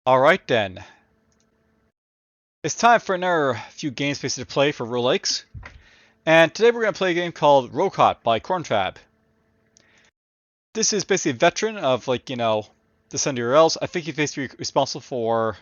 Alright then. It's time for another few games basically to play for roguelikes. And today we're going to play a game called RogueHot by Cornfab. This is basically a veteran of, the Sunday URLs. I think he's basically responsible for,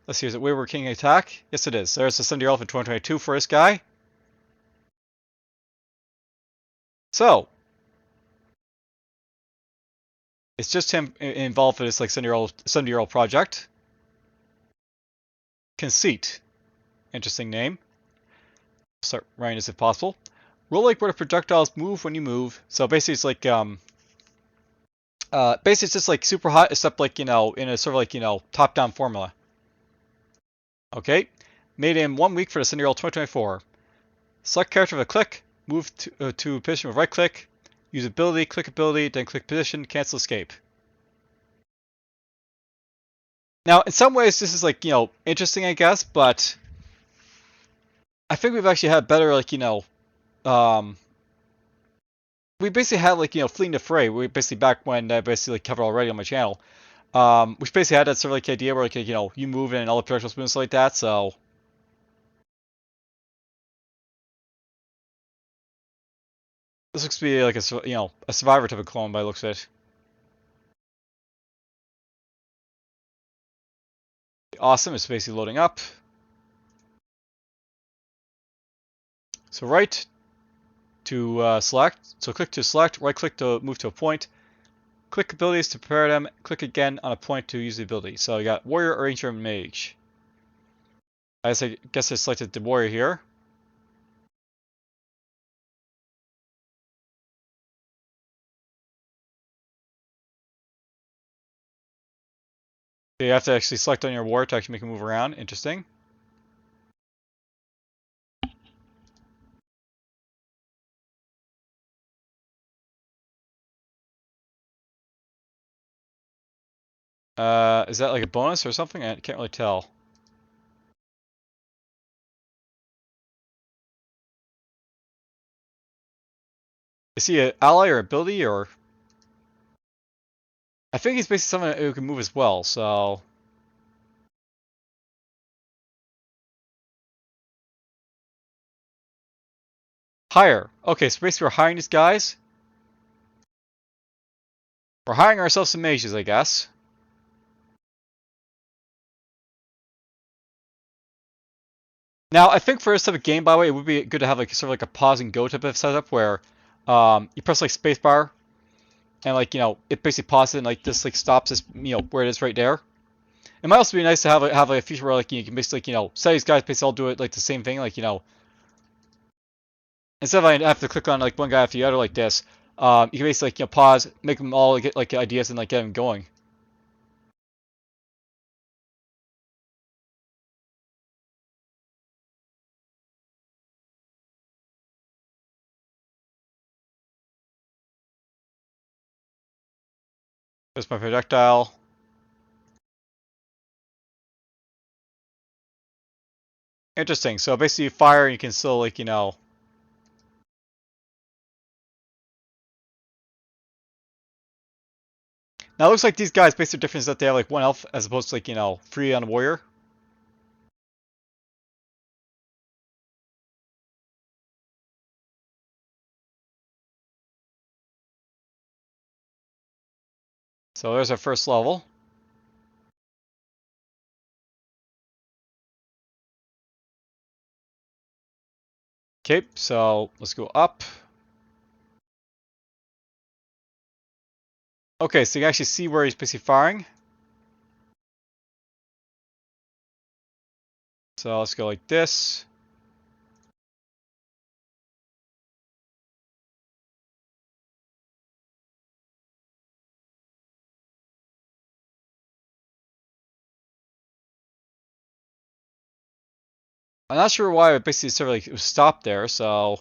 let's see, is it Wayward King Attack? Yes it is. There's a Sunday URL for 2022 for this guy. So, it's just him involved in this Sunday URL project. Conceit. Interesting name. Start writing this if possible. Roguelike where the projectiles move when you move. So basically it's like basically it's just like super hot except in a sort of top-down formula. Okay. Made in 1 week for the Cinderella 2024. Select character with a click, move to position with right click, use ability, click ability, then click position, cancel escape. Now in some ways this is interesting I guess, but I think we've actually had better we basically had Fleeing the Fray. We basically back when I basically covered already on my channel. Which basically had that sort of idea where you move in and all the projectiles move and stuff like that. So this looks to be like a Survivor type of clone by the looks of it. Awesome. It's basically loading up. So right to select. So click to select. Right click to move to a point. Click abilities to prepare them. Click again on a point to use the ability. So you got Warrior, Ranger, and Mage. I guess I selected the Warrior here. So you have to actually select on your Warrior to actually make him move around. Interesting. Is that like a bonus or something? I can't really tell. Is he an ally or ability or? I think he's basically someone who can move as well, so. Hire. Okay, so basically we're hiring these guys. We're hiring ourselves some mages, I guess. Now, I think for this type of game, by the way, it would be good to have sort of like a pause and go type of setup where you press spacebar and it basically pauses and this stops this where it is right there. It might also be nice to have a feature where you can basically say these guys basically all do it the same thing instead of I have to click on one guy after the other like this. You can basically pause, make them all get ideas and get them going. There's my projectile. Interesting. So basically, you fire, you can still Now it looks like these guys, basic difference is that they have one health as opposed to 3 on a warrior. So there's our first level. Okay, so let's go up. Okay, so you can actually see where he's basically firing. So let's go like this. I'm not sure why it basically sort of it was stopped there, so.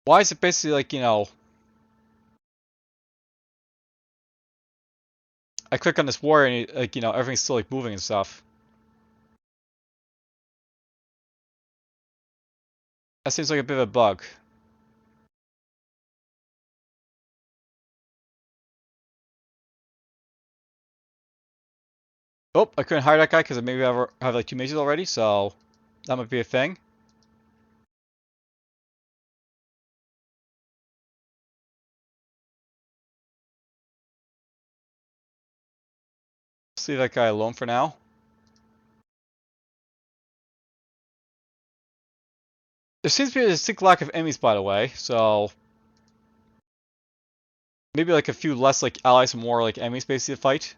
Why is it basically I click on this warrior and everything's still moving and stuff. That seems like a bit of a bug. Oh, I couldn't hire that guy because maybe I have like 2 mages already, so that might be a thing. Let's leave that guy alone for now. There seems to be a distinct lack of enemies, by the way, so maybe like a few less like allies and more like enemies basically to fight.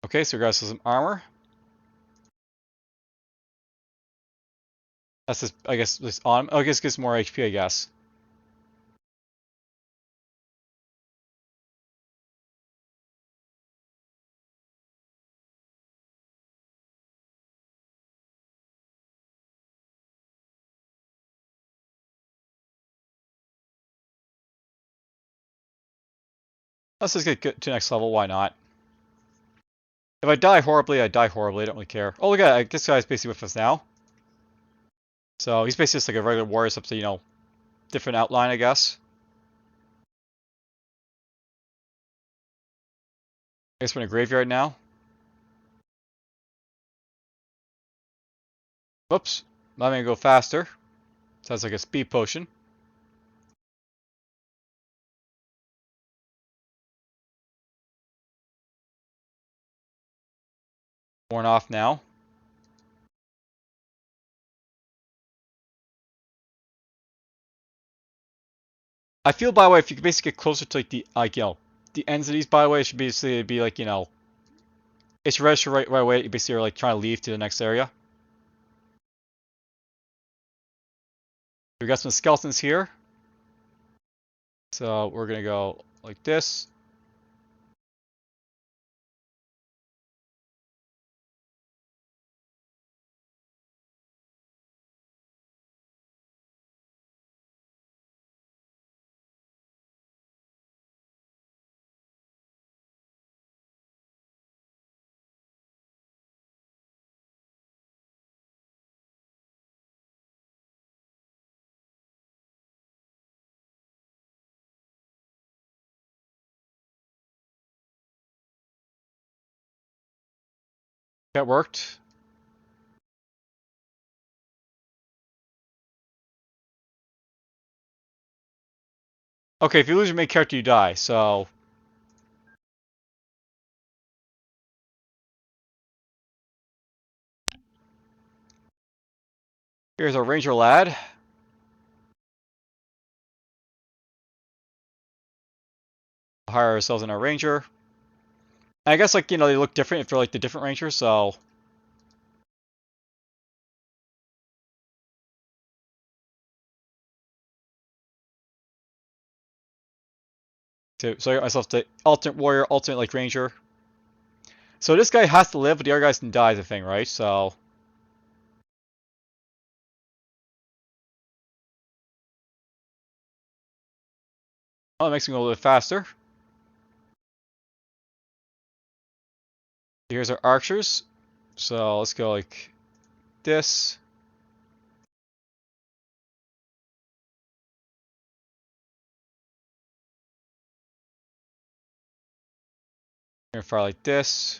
Okay, so we got some armor. That's just, I guess, this on. Oh, I guess it gives more HP, I guess. Let's just get to the next level. Why not? If I die horribly, I die horribly. I don't really care. Oh, look at that. This guy's basically with us now. So he's basically just like a regular warrior, except to, different outline, I guess. I guess we're in a graveyard now. Whoops. Let me go faster. Sounds like a speed potion. Worn off now. I feel, by the way, if you could basically get closer to the ends of these, by the way, it should basically be like, it's registered right away. You basically are like trying to leave to the next area. We got some skeletons here. So we're gonna go like this. That worked. Okay, if you lose your main character, you die. So here's our ranger lad. We'll hire ourselves in our ranger. And I guess like they look different if they're like the different rangers. So so I got myself the alternate warrior, alternate like ranger. So this guy has to live, but the other guys can die, is the thing, right? So that makes me go a little bit faster. Here's our archers. So let's go like this. We're gonna fire like this.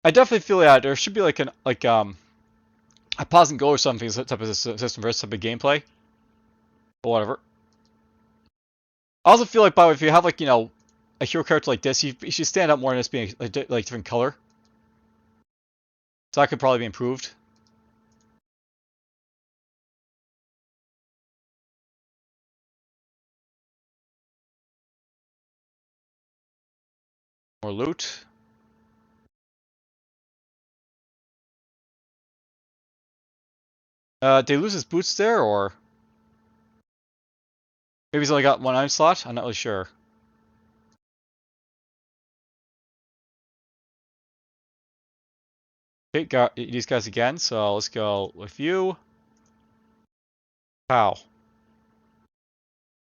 I definitely feel there should be like a pause and go or something type of system for this type of gameplay. But whatever. I also feel like, by the way, if you have like a hero character like this, you should stand out more than this being like different color. So that could probably be improved. More loot. Did he lose his boots there, or maybe he's only got one item slot? I'm not really sure. Okay, got these guys again, so let's go with you. Pow.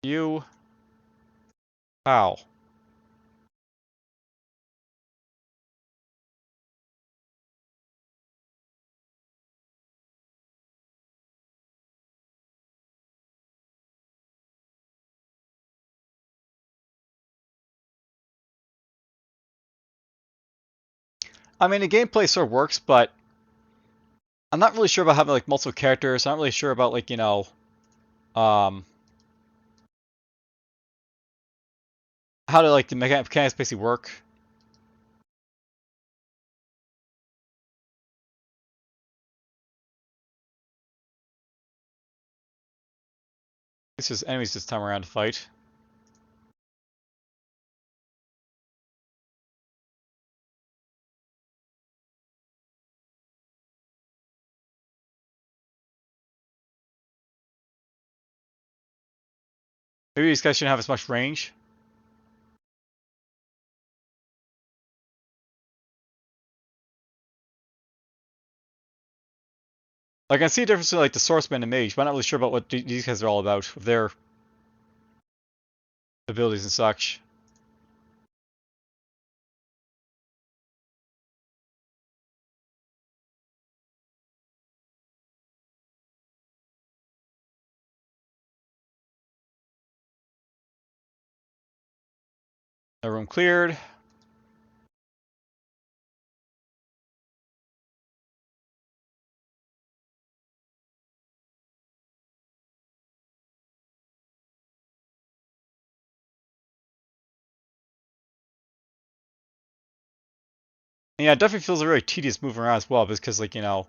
You. Pow. I mean, the gameplay sort of works, but I'm not really sure about having like multiple characters. I'm not really sure about like, um, how to like the mechanics basically work. This is enemies this time around to fight. Maybe these guys shouldn't have as much range. Like, I can see a difference between like the swordsman and mage, but I'm not really sure about what these guys are all about with their abilities and such. The room cleared. And yeah, it definitely feels very tedious moving around as well, because like, I'm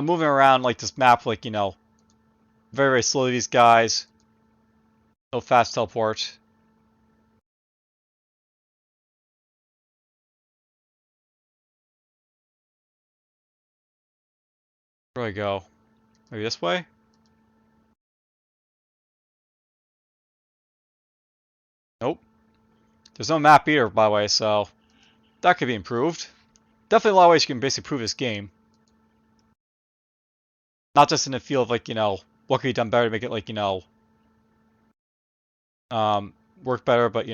moving around like this map like, very, very slowly these guys. No fast teleport. Where do I go? Maybe this way? Nope. There's no map either, by the way, so that could be improved. Definitely a lot of ways you can basically improve this game. Not just in the field of like, what could be done better to make it like, um, work better, but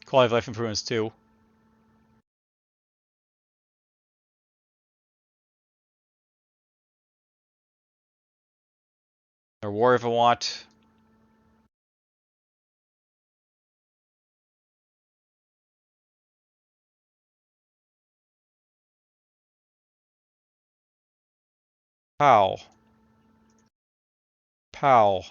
quality of life improvements too. Or warrior if I want. Pow. Pow.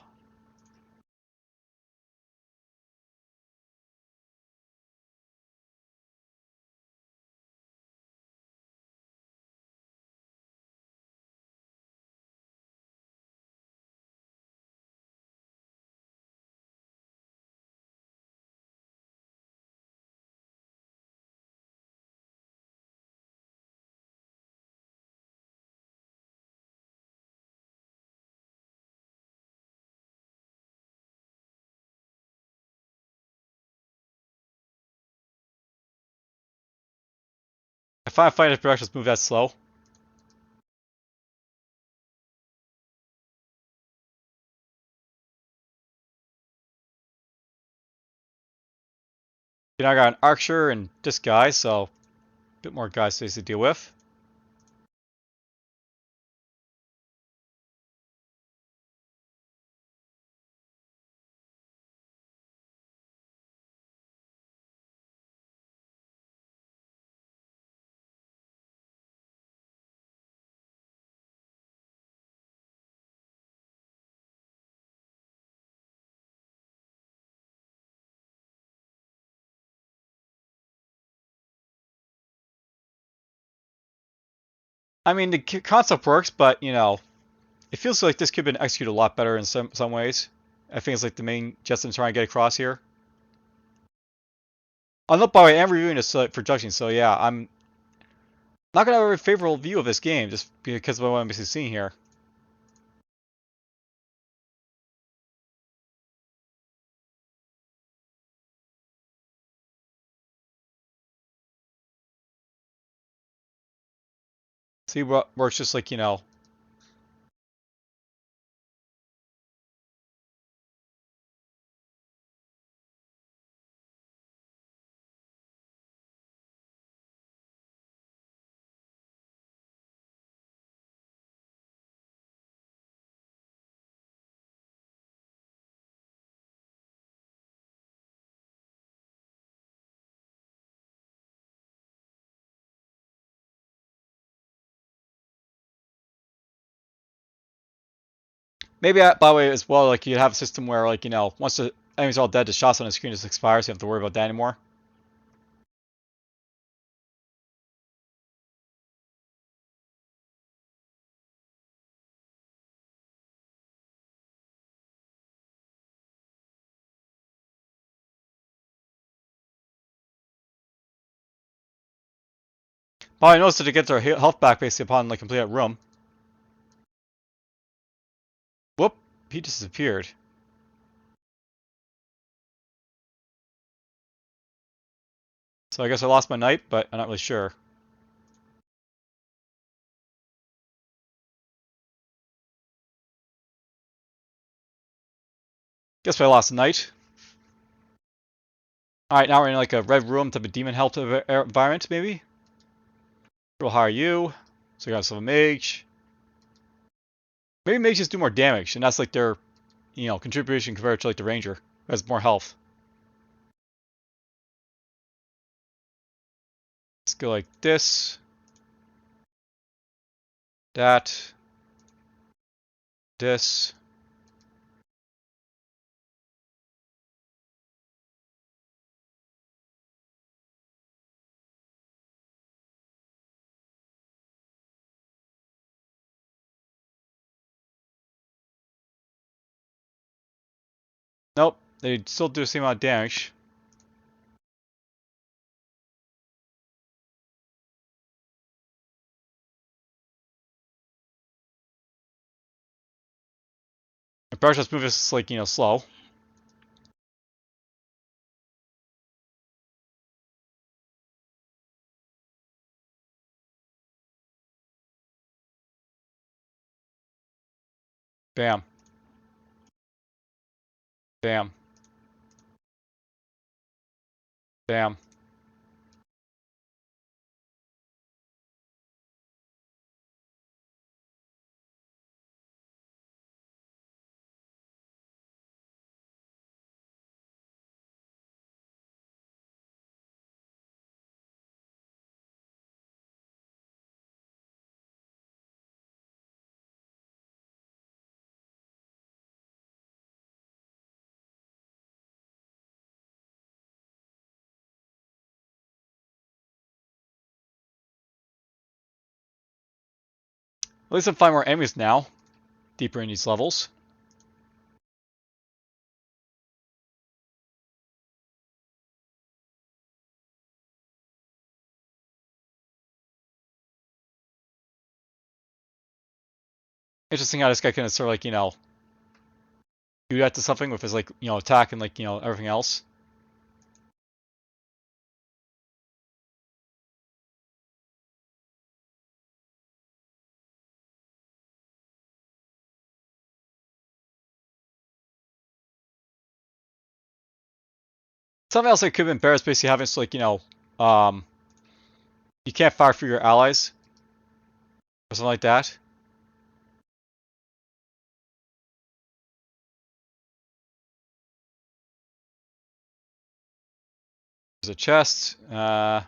I find if projectiles move that slow. You know, I got an archer and this guy, so a bit more guys to deal with. I mean, the concept works, but it feels like this could have been executed a lot better in some ways. I think it's like the main gist I'm trying to get across here. Oh, no, by the way, I'm reviewing this for judging, so yeah, I'm not gonna have a very favorable view of this game just because of what I'm seeing here. See what works just like, maybe by the way as well, like you have a system where like, once the enemy's all dead, the shots on the screen just expire, so you don't have to worry about that anymore. Oh, I noticed that it gets our health back basically upon like completing that room. Whoop, he disappeared. So I guess I lost my knight, but I'm not really sure. Guess I lost a knight. Alright, now we're in like a red room type of demon hell environment, maybe? We'll hire you. So we got some mage. Maybe mages do more damage, and that's like their, contribution compared to like the ranger, who has more health. Let's go like this. That. This. Nope, they still do the same amount of damage. The Barshas move is like, slow. Bam. Bam. Bam. At least I'm finding more enemies now, deeper in these levels. Interesting how this guy can sort of like, do that to something with his like, attack and like, everything else. Something else that could have been better is basically having like, you can't fire for your allies or something like that. There's a chest. That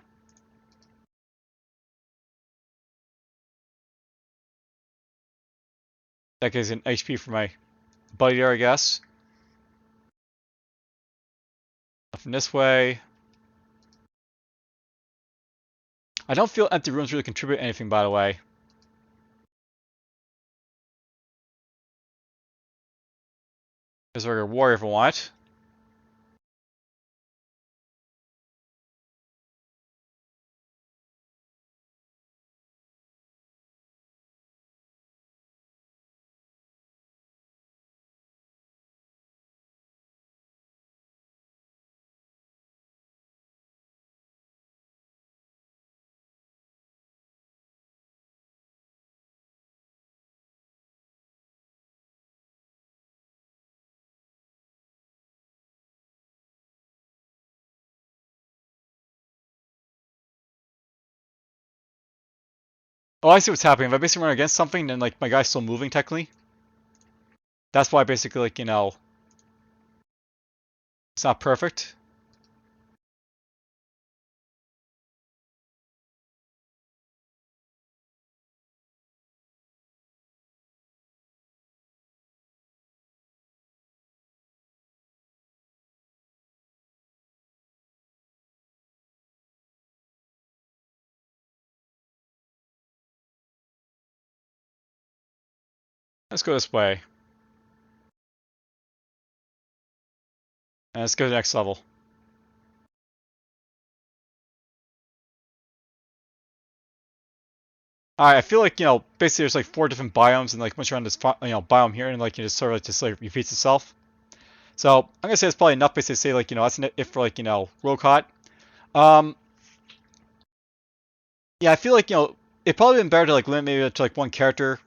gives an HP for my buddy there, I guess. From this way. I don't feel empty rooms really contribute anything, by the way. There's a warrior if I want. Oh, I see what's happening. If I basically run against something, then like my guy's still moving technically. That's why basically like, it's not perfect. Let's go this way. And let's go to the next level. Alright, I feel like, basically there's like 4 different biomes and like once you're on this, biome here and like you just sort of like just like repeats itself. So I'm gonna say it's probably enough basically to say like, that's it for like, RogueHot. Um, yeah, I feel like, it'd probably been better to like limit maybe to like one character.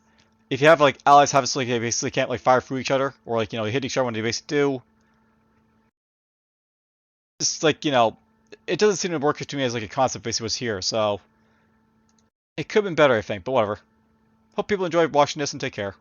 If you have like allies have so like they basically can't like fire through each other or like, they hit each other when they basically do. Just like, it doesn't seem to work to me as like a concept basically was here, so it could have been better, I think, but whatever. Hope people enjoyed watching this and take care.